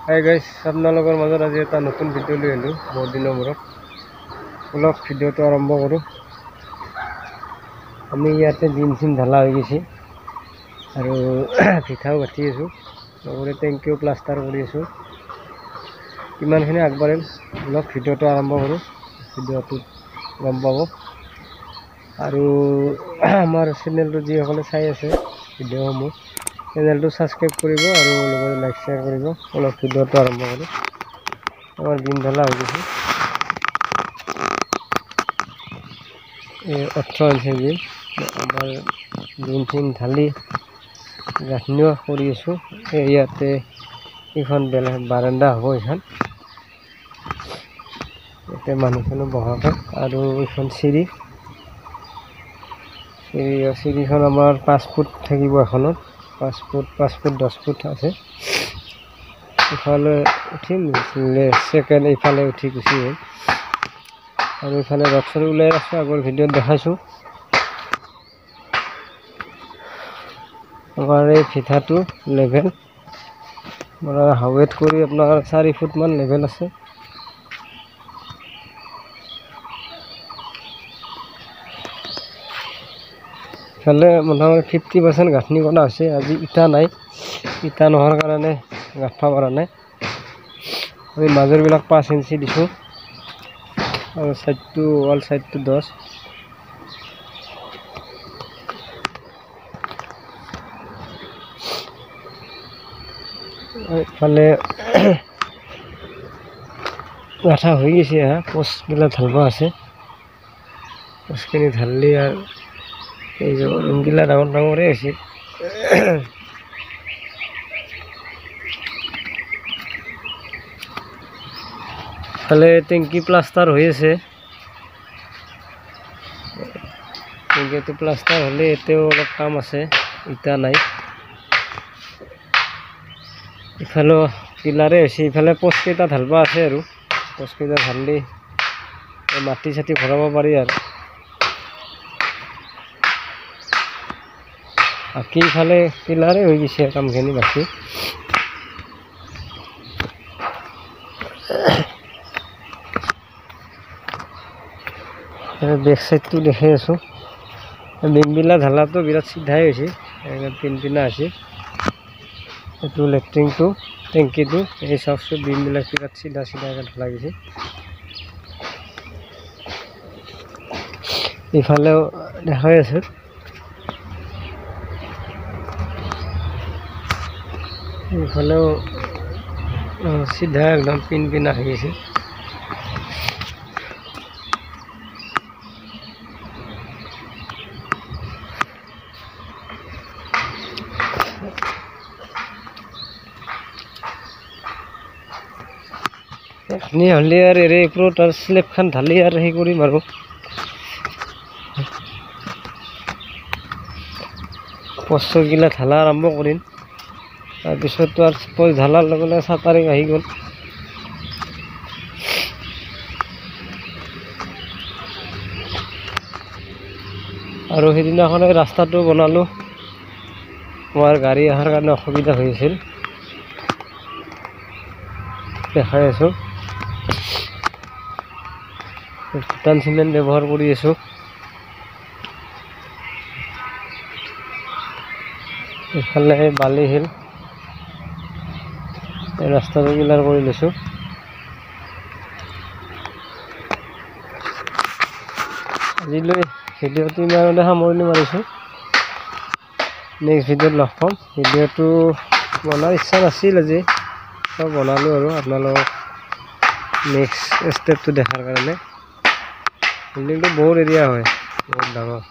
Hi guys, আপোনালোকৰ মাজত আজি এটা নতুন ভিডিঅ' লৈ আহিলোঁ। বহুত দিনৰ মূৰত অলপ ভিডিঅ'টো আৰম্ভ কৰোঁ। আমি ইয়াতে দিন ঢালা হৈ গৈছে আৰু ভিঠাও গাঁঠি আছোঁ, লগতে টেংকিও প্লাষ্টাৰ কৰি আছোঁ। কিমানখিনি আগবাঢ়িল অলপ ভিডিঅ'টো আৰম্ভ কৰোঁ, ভিডিঅ'টোত গম পাব। আৰু আমাৰ চেনেলটো যিসকলে চাই আছে ভিডিঅ'সমূহ, চেনেলটো ছাবস্ক্ৰাইব কৰিব আৰু লগতে লাইক শ্বেয়াৰ কৰিব। অলপ ভিডিঅ'টো আৰম্ভ কৰোঁ। আমাৰ দিন ঢালা হৈ গৈছে, 18 ইঞ্চি দিন। আমাৰ দিন ঢালি গাঁথনিও কৰি আছোঁ। ইয়াতে এইখন বাৰাণ্ডা হ'ব, এইখন ইয়াতে মানুহ বহাকৈ। আৰু এইখন চিৰিখন আমাৰ 5 ফুট থাকিব এখনত, 5 ফুট 10 ফুট আছে। ইফালে উঠিম, ছেকেণ্ড এইফালে উঠি গুচি আহিম। আৰু ইফালে ৰড ওলাই আছোঁ, আগৰ ভিডিঅ'ত দেখাইছোঁ। আমাৰ এই ভিঠাটো লেভেল হাৱেট কৰি আপোনাৰ 4 ফুটমান লেভেল আছে। ইফালে মোটামুটি 50% গাঁথনি কৰা হৈছে। আজি ইটা নাই, ইটা নোহোৱাৰ কাৰণে গাঁঠবা পৰা নাই। আমি মাজৰবিলাক 5 ইঞ্চি দিছোঁ আৰু ৱাল চাইডটো 10। ইফালে গাঁঠা হৈ গৈছে, পোষ্টবিলাক ঢালিব আছে। পোষ্টখিনি ঢালি আৰু এই যে ৰুমগিলা ডাঙৰ ডাঙৰে হৈছে। ইফালে টেংকি প্লাষ্টাৰ হৈ আছে। টেংকিটো প্লাষ্টাৰ হ'লে এতিয়াও অলপ কাম আছে, ইটা নাই। ইফালেও পিলাৰে হৈছে, ইফালে পোষ্টকেইটা ঢালিব আছে আৰু পোষ্টকেইটা ঢালি মাটি চাটি ভৰাব পাৰি। আৰু বাকী ইফালে পিলাৰে হৈ গৈছে কামখিনি। বাকী বেক চাইডটো দেখাই আছোঁ। বিমবিলাক ঢালাটো বিৰাট চিধাই হৈছে, পিনপিনা হৈছে। এইটো লেট্ৰিনটো, টেংকিটো, এই চাওকচোন বিমবিলাক বিৰাট চিধাকৈ ঢালা গৈছে। ইফালেও দেখাই আছে, ইফালেও চিধা একদম পিনপিনা হৈ গৈছে। এখনি হ'লে আৰু এৰে ওপৰত আৰু স্লেবখন ঢালি আৰু সেই কৰিম আৰু পোষ্টগিলা ঢালা আৰম্ভ কৰিম। তাৰপিছততো আৰু পোষ্ট ঢালাৰ লগে লগে 7 তাৰিখ আহি গ'ল। আৰু সেইদিনাখনে ৰাস্তাটো বনালোঁ। আমাৰ গাড়ী অহাৰ কাৰণে অসুবিধা হৈ আছিল, দেখাই আছোঁ। ভুটান চিমেণ্ট ব্যৱহাৰ কৰি আছোঁ। ইফালে বালি শিল, এই ৰাস্তাটো ক্লিয়াৰ কৰি লৈছোঁ। আজিলৈ ভিডিঅ'টো ইমানতে সামৰণি মাৰিছোঁ। নেক্সট ভিডিঅ'ত লগ পাম। ভিডিঅ'টো বনোৱাৰ ইচ্ছা নাছিল, আজি চব বনালোঁ আৰু আপোনালোকক নেক্সট ষ্টেপটো দেখাৰ কাৰণে। বিল্ডিংটো বহুত এৰিয়া হয়, বহুত ডাঙৰ।